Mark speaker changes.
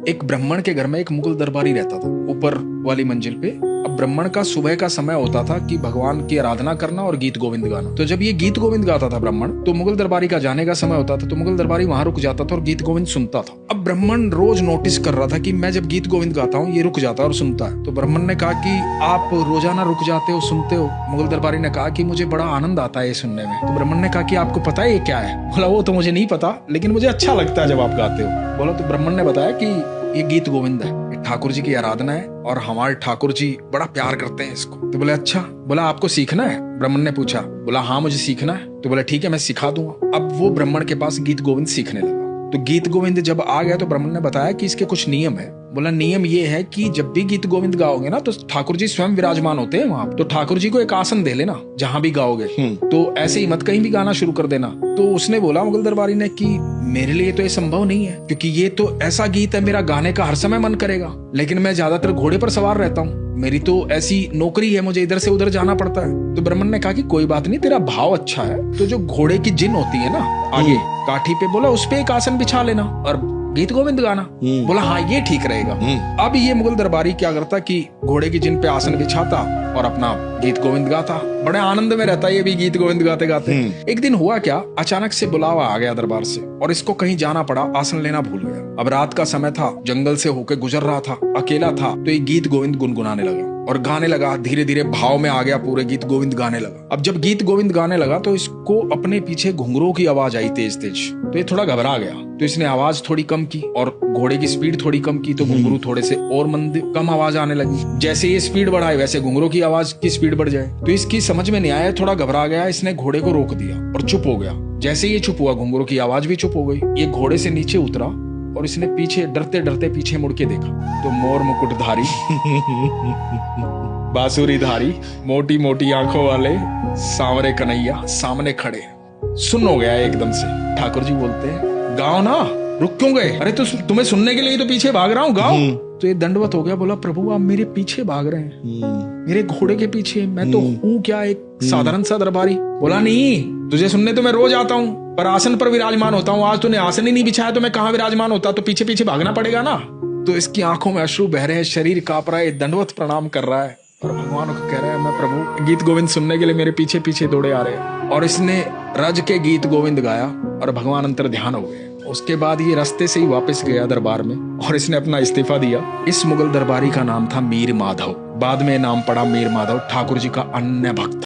Speaker 1: एक ब्राह्मण के घर में एक मुगल दरबारी रहता था, ऊपर वाली मंजिल पे। अब ब्राह्मण का सुबह का समय होता था कि भगवान की आराधना करना और गीत गोविंद गाना। तो जब ये गीत गोविंद गाता था ब्राह्मण, तो मुगल दरबारी का जाने का समय होता था, तो मुगल दरबारी वहां रुक जाता था और गीत गोविंद सुनता था। अब ब्राह्मण रोज नोटिस कर रहा था कि मैं जब गीत गोविंद गाता हूँ ये रुक जाता है और सुनता है। तो ब्राह्मण ने कहा कि आप रोजाना रुक जाते हो, सुनते हो? मुगल दरबारी ने कहा कि मुझे बड़ा आनंद आता है ये सुनने में। तो ब्राह्मण ने कहा कि आपको पता है ये क्या है? बोला वो तो मुझे नहीं पता, लेकिन मुझे अच्छा लगता है जब आप गाते हो। बोला तो ब्राह्मण ने बताया कि ये गीत गोविंद है, ये ठाकुर जी की आराधना है और हमारे ठाकुर जी बड़ा प्यार करते हैं इसको। तो बोले अच्छा। बोला आपको सीखना है? ब्राह्मण ने पूछा। बोला हाँ मुझे सीखना है। तो बोला ठीक है मैं सिखा दूंगा। अब वो ब्राह्मण के पास गीत गोविंद सीखने लगा। तो गीत गोविंद जब आ गया तो ब्राह्मण ने बताया कि इसके कुछ नियम है। बोला नियम ये है कि जब भी गीत गोविंद गाओगे ना तो ठाकुर जी स्वयं विराजमान होते हैं वहां, तो ठाकुर जी को एक आसन दे लेना जहां भी गाओगे। तो ऐसे ही मत कहीं भी गाना शुरू कर देना। तो उसने बोला मुगल दरबारी ने कि मेरे लिए तो ये संभव नहीं है, क्योंकि ये तो ऐसा गीत है मेरा गाने का हर समय मन करेगा, लेकिन मैं ज्यादातर घोड़े पर सवार रहता हूँ, मेरी तो ऐसी नौकरी है, मुझे इधर से उधर जाना पड़ता है। तो ब्राह्मण ने कहा कि कोई बात नहीं, तेरा भाव अच्छा है, तो जो घोड़े की जिन होती है ना आगे काठी पे, बोला उस पे एक आसन बिछा लेना और गीत गोविंद गाना। बोला हाँ ये ठीक रहेगा। अब ये मुगल दरबारी क्या करता कि घोड़े की जिन पे आसन बिछाता और अपना गीत गोविंद गाता, बड़े आनंद में रहता ये भी गीत गोविंद गाते गाते। एक दिन हुआ क्या, अचानक से बुलावा आ गया दरबार से और इसको कहीं जाना पड़ा, आसन लेना भूल गया। अब रात का समय था, जंगल से होके गुजर रहा था, अकेला था, तो ये गीत गोविंद गुनगुनाने लगा और गाने लगा, धीरे धीरे भाव में आ गया, पूरे गीत गोविंद गाने लगा। अब जब गीत गोविंद गाने लगा तो इसको अपने पीछे घुंघरू की आवाज आई तेज तेज, तो ये थोड़ा घबरा गया। तो इसने आवाज थोड़ी कम की और घोड़े की स्पीड थोड़ी कम की, तो घुंघरू थोड़े से और मंद कम आवाज आने लगी। जैसे ये स्पीड बढ़ाए वैसे घुंघरू की आवाज की स्पीड बढ़ जाए। तो इसकी समझ में नहीं आया, थोड़ा घबरा गया, इसने घोड़े को रोक दिया और चुप हो गया। जैसे ये चुप हुआ घुंघरू की आवाज भी चुप हो गई। ये घोड़े से नीचे उतरा और इसने पीछे डरते डरते पीछे मुड़ के देखा, तो मोर मुकुटधारी बांसुरीधारी मोटी मोटी आंखों वाले सांवरे कन्हैया सामने खड़े। सुन हो गया एकदम से। ठाकुर जी बोलते हैं गाओ ना, रुक क्यों गए? अरे तो तुम्हें सुनने के लिए तो पीछे भाग रहा हूँ, गाओ। तो ये दंडवत हो गया, बोला प्रभु आप मेरे पीछे भाग रहे हैं, मेरे घोड़े के पीछे, मैं तो हूँ क्या एक साधारण सा दरबारी। बोला नहीं, तुझे सुनने तो मैं रोज आता हूँ, पर आसन पर विराजमान होता हूँ, आज तूने आसन ही नहीं बिछाया तो मैं कहाँ विराजमान होता, तो पीछे पीछे भागना पड़ेगा ना। तो इसकी आंखों में अश्रु बह रहे हैं, शरीर कांप रहा है, दंडवत प्रणाम कर रहा है और भगवान को कह रहा है मैं प्रभु गीत गोविंद सुनने के लिए मेरे पीछे पीछे दौड़े आ रहे हैं। और इसने रज के गीत गोविंद गाया और भगवान अंतर ध्यान हो गए। उसके बाद ये रास्ते से ही वापस गया दरबार में और इसने अपना इस्तीफा दिया। इस मुगल दरबारी का नाम था मीर माधव, बाद में नाम पड़ा मीर माधव, ठाकुर जी का अन्य भक्त।